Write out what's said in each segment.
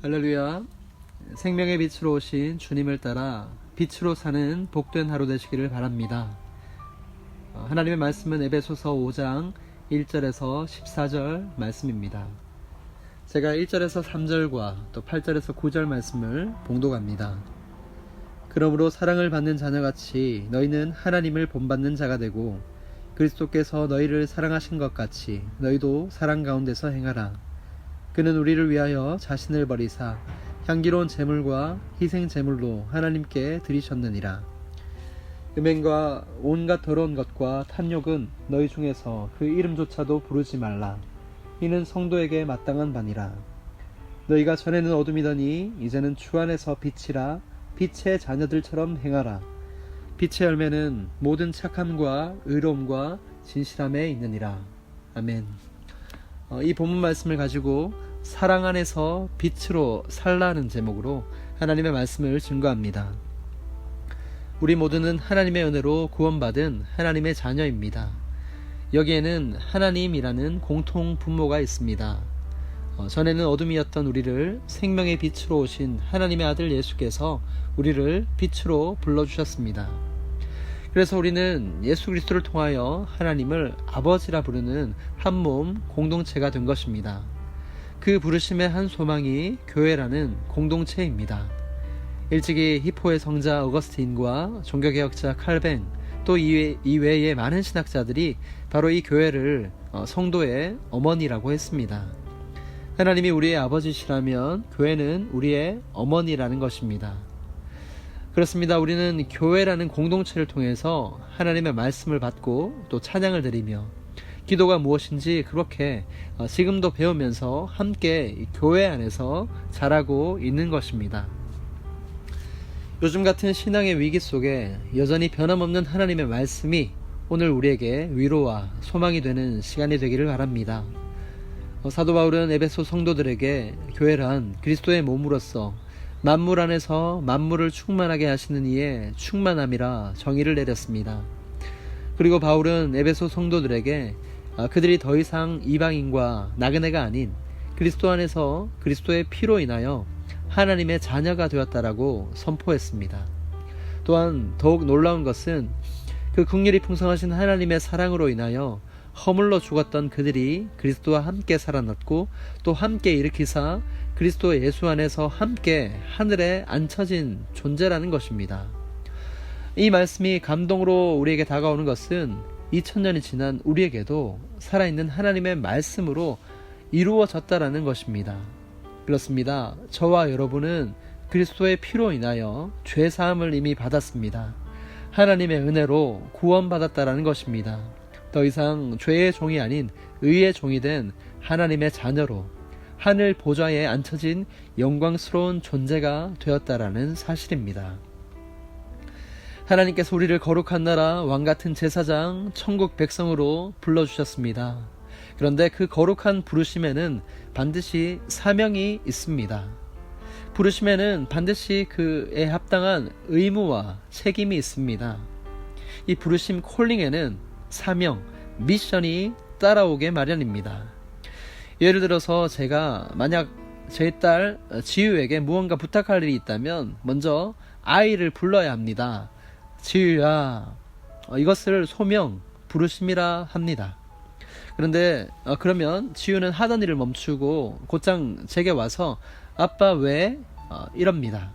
할렐루야. 생명의 빛으로 오신 주님을 따라 빛으로 사는 복된 하루 되시기를 바랍니다. 하나님의 말씀은 에베소서 5장 1절에서 14절 말씀입니다. 제가 1절에서 3절과 또 8절에서 9절 말씀을 봉독합니다. 그러므로 사랑을 받는 자녀같이 너희는 하나님을 본받는 자가 되고 그리스도께서 너희를 사랑하신 것 같이 너희도 사랑 가운데서 행하라. 그는 우리를 위하여 자신을 버리사 향기로운 제물과 희생 제물로 하나님께 드리셨느니라. 음행과 온갖 더러운 것과 탐욕은 너희 중에서 그 이름조차도 부르지 말라. 이는 성도에게 마땅한 바니라. 너희가 전에는 어둠이더니 이제는 주 안에서 빛이라. 빛의 자녀들처럼 행하라. 빛의 열매는 모든 착함과 의로움과 진실함에 있느니라. 아멘. 이 본문 말씀을 가지고 사랑 안에서 빛으로 살라는 제목으로 하나님의 말씀을 증거합니다. 우리 모두는 하나님의 은혜로 구원받은 하나님의 자녀입니다. 여기에는 하나님이라는 공통 분모가 있습니다. 전에는 어둠이었던 우리를 생명의 빛으로 오신 하나님의 아들 예수께서 우리를 빛으로 불러주셨습니다. 그래서 우리는 예수 그리스도를 통하여 하나님을 아버지라 부르는 한 몸 공동체가 된 것입니다. 그 부르심의 한 소망이 교회라는 공동체입니다. 일찍이 히포의 성자 어거스틴과 종교개혁자 칼뱅 또 이외의 많은 신학자들이 바로 이 교회를 성도의 어머니라고 했습니다. 하나님이 우리의 아버지시라면 교회는 우리의 어머니라는 것입니다. 그렇습니다. 우리는 교회라는 공동체를 통해서 하나님의 말씀을 받고 또 찬양을 드리며 기도가 무엇인지 그렇게 지금도 배우면서 함께 교회 안에서 자라고 있는 것입니다. 요즘 같은 신앙의 위기 속에 여전히 변함없는 하나님의 말씀이 오늘 우리에게 위로와 소망이 되는 시간이 되기를 바랍니다. 사도 바울은 에베소 성도들에게 교회란 그리스도의 몸으로서 만물 안에서 만물을 충만하게 하시는 이의 충만함이라 정의를 내렸습니다. 그리고 바울은 에베소 성도들에게 그들이 더 이상 이방인과 나그네가 아닌 그리스도 안에서 그리스도의 피로 인하여 하나님의 자녀가 되었다라고 선포했습니다. 또한 더욱 놀라운 것은 그 긍휼이 풍성하신 하나님의 사랑으로 인하여 허물로 죽었던 그들이 그리스도와 함께 살아났고 또 함께 일으키사 그리스도 예수 안에서 함께 하늘에 앉혀진 존재라는 것입니다. 이 말씀이 감동으로 우리에게 다가오는 것은 2000년이 지난 우리에게도 살아있는 하나님의 말씀으로 이루어졌다라는 것입니다. 그렇습니다. 저와 여러분은 그리스도의 피로 인하여 죄사함을 이미 받았습니다. 하나님의 은혜로 구원받았다라는 것입니다. 더 이상 죄의 종이 아닌 의의 종이 된 하나님의 자녀로 하늘 보좌에 앉혀진 영광스러운 존재가 되었다라는 사실입니다. 하나님께서 우리를 거룩한 나라 왕같은 제사장 천국 백성으로 불러주셨습니다. 그런데 그 거룩한 부르심에는 반드시 사명이 있습니다. 부르심에는 반드시 그에 합당한 의무와 책임이 있습니다. 이 부르심 콜링에는 사명, 미션이 따라오게 마련입니다. 예를 들어서 제가 만약 제 딸 지유에게 무언가 부탁할 일이 있다면 먼저 아이를 불러야 합니다. 지유야, 이것을 소명, 부르심이라 합니다. 그런데 그러면 지유는 하던 일을 멈추고 곧장 제게 와서 아빠 왜? 이럽니다.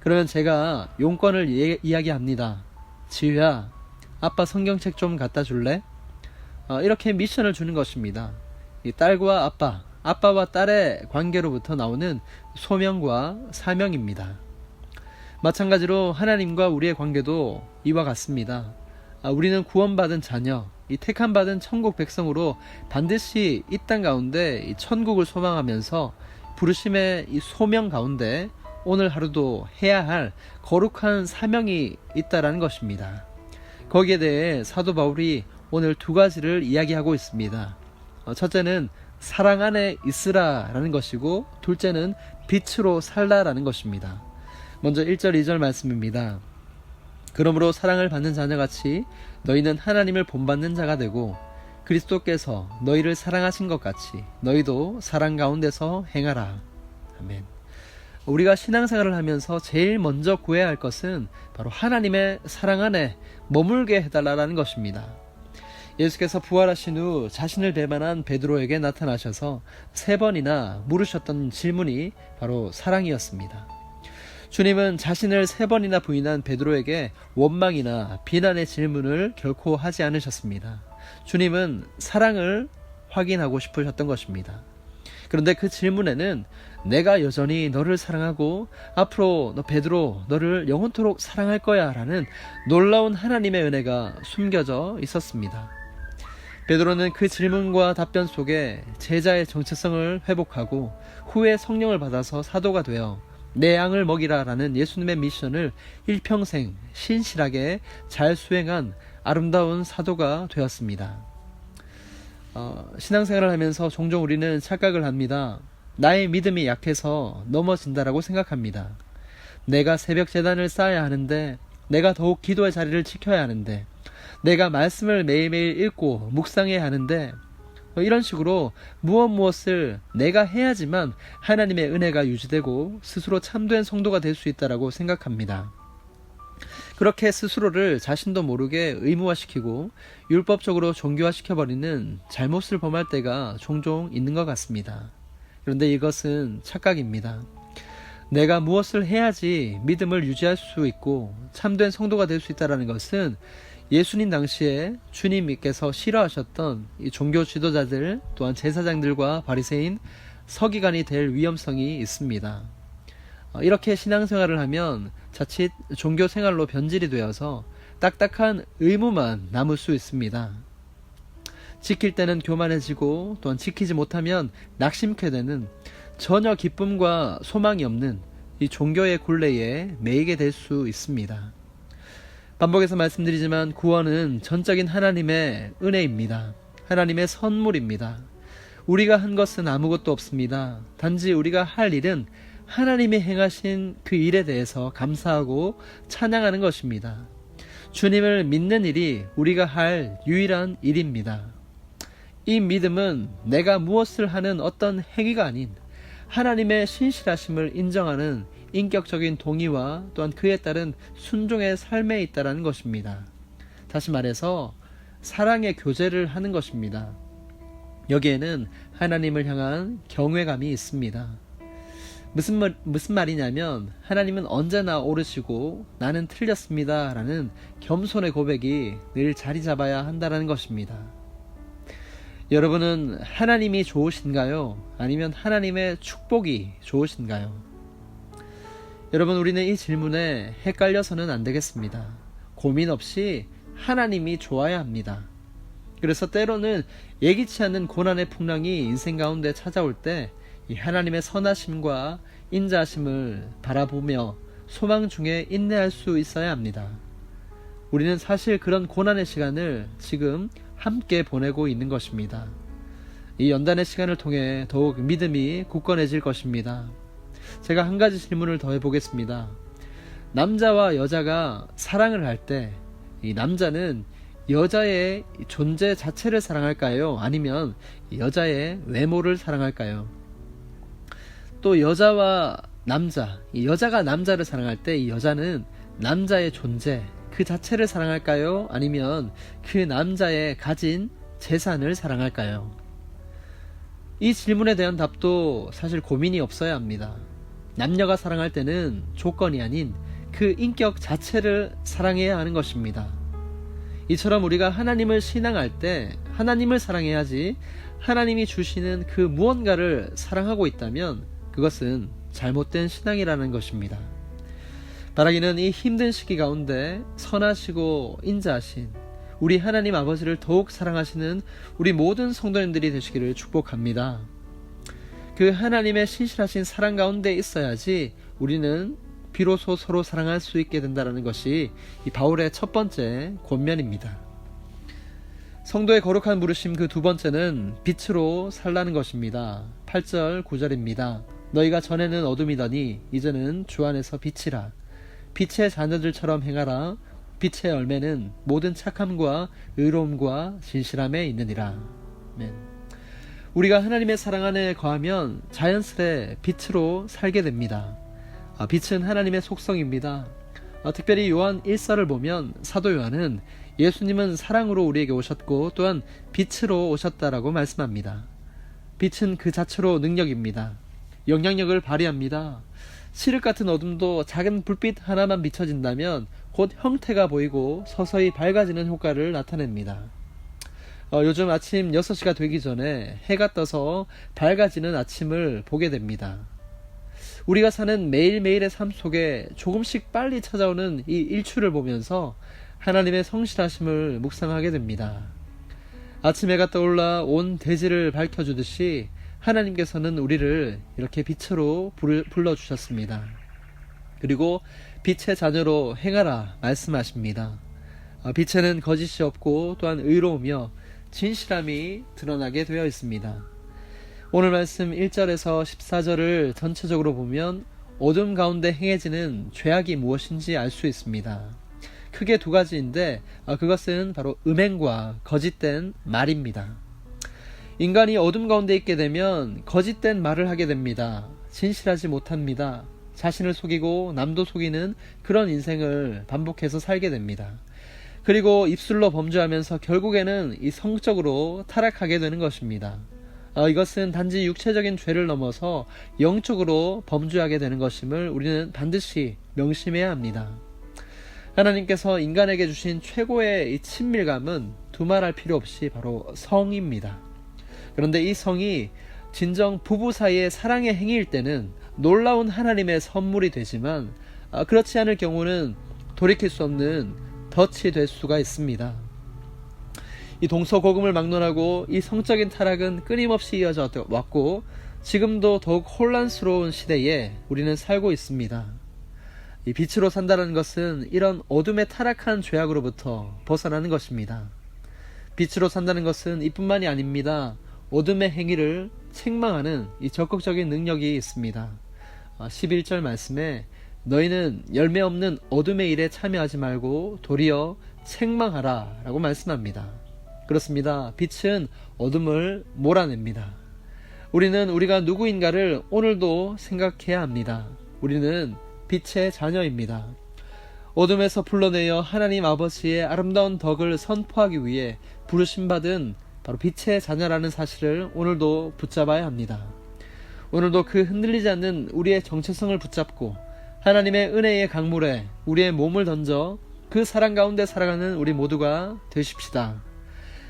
그러면 제가 용건을 이야기합니다. 지유야, 아빠 성경책 좀 갖다 줄래? 이렇게 미션을 주는 것입니다. 이 딸과 아빠와 딸의 관계로부터 나오는 소명과 사명입니다. 마찬가지로 하나님과 우리의 관계도 이와 같습니다. 우리는 구원받은 자녀, 이 택함받은 천국 백성으로 반드시 이 땅 가운데 이 천국을 소망하면서 부르심의 이 소명 가운데 오늘 하루도 해야 할 거룩한 사명이 있다라는 것입니다. 거기에 대해 사도 바울이 오늘 두 가지를 이야기하고 있습니다. 첫째는 사랑 안에 있으라라는 것이고 둘째는 빛으로 살라라는 것입니다. 먼저 1절 2절 말씀입니다. 그러므로 사랑을 받는 자녀같이 너희는 하나님을 본받는 자가 되고 그리스도께서 너희를 사랑하신 것 같이 너희도 사랑 가운데서 행하라. 아멘. 우리가 신앙생활을 하면서 제일 먼저 구해야 할 것은 바로 하나님의 사랑 안에 머물게 해달라는 것입니다. 예수께서 부활하신 후 자신을 배반한 베드로에게 나타나셔서 3번이나 물으셨던 질문이 바로 사랑이었습니다. 주님은 자신을 3번이나 부인한 베드로에게 원망이나 비난의 질문을 결코 하지 않으셨습니다. 주님은 사랑을 확인하고 싶으셨던 것입니다. 그런데 그 질문에는 내가 여전히 너를 사랑하고 앞으로 너 베드로 너를 영원토록 사랑할 거야 라는 놀라운 하나님의 은혜가 숨겨져 있었습니다. 베드로는 그 질문과 답변 속에 제자의 정체성을 회복하고 후에 성령을 받아서 사도가 되어 내 양을 먹이라 라는 예수님의 미션을 일평생 신실하게 잘 수행한 아름다운 사도가 되었습니다. 신앙생활을 하면서 종종 우리는 착각을 합니다. 나의 믿음이 약해서 넘어진다라고 생각합니다. 내가 새벽 제단을 쌓아야 하는데, 내가 더욱 기도의 자리를 지켜야 하는데, 내가 말씀을 매일매일 읽고 묵상해야 하는데, 이런 식으로 무엇을 내가 해야지만 하나님의 은혜가 유지되고 스스로 참된 성도가 될 수 있다라고 생각합니다. 그렇게 스스로를 자신도 모르게 의무화시키고 율법적으로 종교화시켜버리는 잘못을 범할 때가 종종 있는 것 같습니다. 그런데 이것은 착각입니다. 내가 무엇을 해야지 믿음을 유지할 수 있고 참된 성도가 될 수 있다는 것은 예수님 당시에 주님께서 싫어하셨던 이 종교 지도자들 또한 제사장들과 바리새인 서기관이 될 위험성이 있습니다. 이렇게 신앙생활을 하면 자칫 종교생활로 변질이 되어서 딱딱한 의무만 남을 수 있습니다. 지킬 때는 교만해지고 또한 지키지 못하면 낙심케 되는 전혀 기쁨과 소망이 없는 이 종교의 굴레에 매이게 될 수 있습니다. 반복해서 말씀드리지만 구원은 전적인 하나님의 은혜입니다. 하나님의 선물입니다. 우리가 한 것은 아무것도 없습니다. 단지 우리가 할 일은 하나님이 행하신 그 일에 대해서 감사하고 찬양하는 것입니다. 주님을 믿는 일이 우리가 할 유일한 일입니다. 이 믿음은 내가 무엇을 하는 어떤 행위가 아닌 하나님의 신실하심을 인정하는 인격적인 동의와 또한 그에 따른 순종의 삶에 있다는 것입니다. 다시 말해서 사랑의 교제를 하는 것입니다. 여기에는 하나님을 향한 경외감이 있습니다. 무슨 말이냐면 하나님은 언제나 옳으시고 나는 틀렸습니다 라는 겸손의 고백이 늘 자리 잡아야 한다는 것입니다. 여러분은 하나님이 좋으신가요? 아니면 하나님의 축복이 좋으신가요? 여러분, 우리는 이 질문에 헷갈려서는 안 되겠습니다. 고민 없이 하나님이 좋아야 합니다. 그래서 때로는 예기치 않는 고난의 풍랑이 인생 가운데 찾아올 때 이 하나님의 선하심과 인자하심을 바라보며 소망 중에 인내할 수 있어야 합니다. 우리는 사실 그런 고난의 시간을 지금 함께 보내고 있는 것입니다. 이 연단의 시간을 통해 더욱 믿음이 굳건해질 것입니다. 제가 한 가지 질문을 더 해보겠습니다. 남자와 여자가 사랑을 할 때 이 남자는 여자의 존재 자체를 사랑할까요? 아니면 여자의 외모를 사랑할까요? 또 여자와 남자, 이 여자가 남자를 사랑할 때 이 여자는 남자의 존재 그 자체를 사랑할까요? 아니면 그 남자의 가진 재산을 사랑할까요? 이 질문에 대한 답도 사실 고민이 없어야 합니다. 남녀가 사랑할 때는 조건이 아닌 그 인격 자체를 사랑해야 하는 것입니다. 이처럼 우리가 하나님을 신앙할 때 하나님을 사랑해야지 하나님이 주시는 그 무언가를 사랑하고 있다면 그것은 잘못된 신앙이라는 것입니다. 바라기는 이 힘든 시기 가운데 선하시고 인자하신 우리 하나님 아버지를 더욱 사랑하시는 우리 모든 성도님들이 되시기를 축복합니다. 그 하나님의 신실하신 사랑 가운데 있어야지 우리는 비로소 서로 사랑할 수 있게 된다는 것이 이 바울의 첫 번째 권면입니다. 성도의 거룩한 부르심 그 두 번째는 빛으로 살라는 것입니다. 8절 9절입니다. 너희가 전에는 어둠이더니 이제는 주 안에서 빛이라. 빛의 자녀들처럼 행하라. 빛의 열매는 모든 착함과 의로움과 진실함에 있느니라. 아멘. 우리가 하나님의 사랑 안에 거하면 자연스레 빛으로 살게 됩니다. 빛은 하나님의 속성입니다. 특별히 요한 1서를 보면 사도 요한은 예수님은 사랑으로 우리에게 오셨고 또한 빛으로 오셨다라고 말씀합니다. 빛은 그 자체로 능력입니다. 영향력을 발휘합니다. 칠흑 같은 어둠도 작은 불빛 하나만 비춰진다면 곧 형태가 보이고 서서히 밝아지는 효과를 나타냅니다. 요즘 아침 6시가 되기 전에 해가 떠서 밝아지는 아침을 보게 됩니다. 우리가 사는 매일매일의 삶 속에 조금씩 빨리 찾아오는 이 일출을 보면서 하나님의 성실하심을 묵상하게 됩니다. 아침 해가 떠올라 온 대지를 밝혀주듯이 하나님께서는 우리를 이렇게 빛으로 불러주셨습니다. 그리고 빛의 자녀로 행하라 말씀하십니다. 빛에는 거짓이 없고 또한 의로우며 진실함이 드러나게 되어 있습니다. 오늘 말씀 1절에서 14절을 전체적으로 보면 어둠 가운데 행해지는 죄악이 무엇인지 알 수 있습니다. 크게 두 가지인데 그것은 바로 음행과 거짓된 말입니다. 인간이 어둠 가운데 있게 되면 거짓된 말을 하게 됩니다. 진실하지 못합니다. 자신을 속이고 남도 속이는 그런 인생을 반복해서 살게 됩니다. 그리고 입술로 범죄하면서 결국에는 이 성적으로 타락하게 되는 것입니다. 이것은 단지 육체적인 죄를 넘어서 영적으로 범죄하게 되는 것임을 우리는 반드시 명심해야 합니다. 하나님께서 인간에게 주신 최고의 이 친밀감은 두말할 필요 없이 바로 성입니다. 그런데 이 성이 진정 부부 사이의 사랑의 행위일 때는 놀라운 하나님의 선물이 되지만 그렇지 않을 경우는 돌이킬 수 없는 덫이 될 수가 있습니다. 이 동서고금을 막론하고 이 성적인 타락은 끊임없이 이어져 왔고 지금도 더욱 혼란스러운 시대에 우리는 살고 있습니다. 이 빛으로 산다는 것은 이런 어둠에 타락한 죄악으로부터 벗어나는 것입니다. 빛으로 산다는 것은 이뿐만이 아닙니다. 어둠의 행위를 책망하는 이 적극적인 능력이 있습니다. 11절 말씀에 너희는 열매 없는 어둠의 일에 참여하지 말고 도리어 책망하라 라고 말씀합니다. 그렇습니다. 빛은 어둠을 몰아냅니다. 우리는 우리가 누구인가를 오늘도 생각해야 합니다. 우리는 빛의 자녀입니다. 어둠에서 불러내어 하나님 아버지의 아름다운 덕을 선포하기 위해 부르심받은 바로 빛의 자녀라는 사실을 오늘도 붙잡아야 합니다. 오늘도 그 흔들리지 않는 우리의 정체성을 붙잡고 하나님의 은혜의 강물에 우리의 몸을 던져 그 사랑 가운데 살아가는 우리 모두가 되십시다.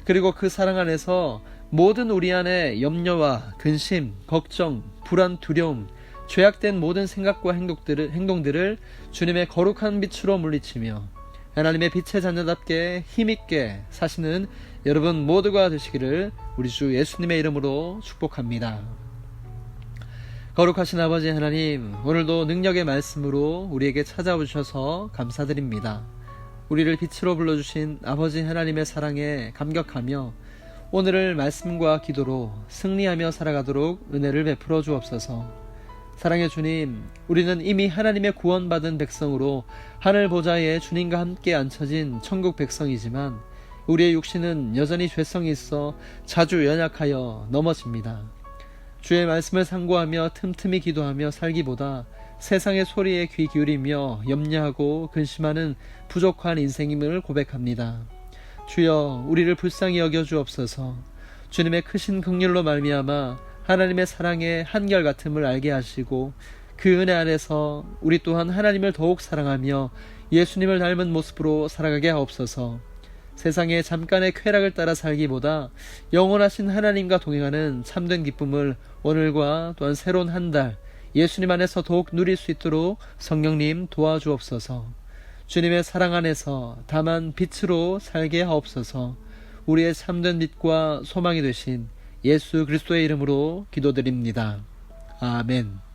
그리고 그 사랑 안에서 모든 우리 안의 염려와 근심, 걱정, 불안, 두려움, 죄악된 모든 생각과 행동들을 주님의 거룩한 빛으로 물리치며 하나님의 빛의 자녀답게 힘있게 사시는 여러분 모두가 되시기를 우리 주 예수님의 이름으로 축복합니다. 거룩하신 아버지 하나님, 오늘도 능력의 말씀으로 우리에게 찾아오셔서 감사드립니다. 우리를 빛으로 불러주신 아버지 하나님의 사랑에 감격하며 오늘을 말씀과 기도로 승리하며 살아가도록 은혜를 베풀어 주옵소서. 사랑의 주님, 우리는 이미 하나님의 구원받은 백성으로 하늘 보좌에 주님과 함께 앉혀진 천국 백성이지만 우리의 육신은 여전히 죄성이 있어 자주 연약하여 넘어집니다. 주의 말씀을 상고하며 틈틈이 기도하며 살기보다 세상의 소리에 귀 기울이며 염려하고 근심하는 부족한 인생임을 고백합니다. 주여, 우리를 불쌍히 여겨 주옵소서. 주님의 크신 긍휼로 말미암아 하나님의 사랑의 한결같음을 알게 하시고 그 은혜 안에서 우리 또한 하나님을 더욱 사랑하며 예수님을 닮은 모습으로 살아가게 하옵소서. 세상의 잠깐의 쾌락을 따라 살기보다 영원하신 하나님과 동행하는 참된 기쁨을 오늘과 또한 새로운 한 달 예수님 안에서 더욱 누릴 수 있도록 성령님 도와주옵소서. 주님의 사랑 안에서 다만 빛으로 살게 하옵소서. 우리의 참된 빛과 소망이 되신 예수 그리스도의 이름으로 기도드립니다. 아멘.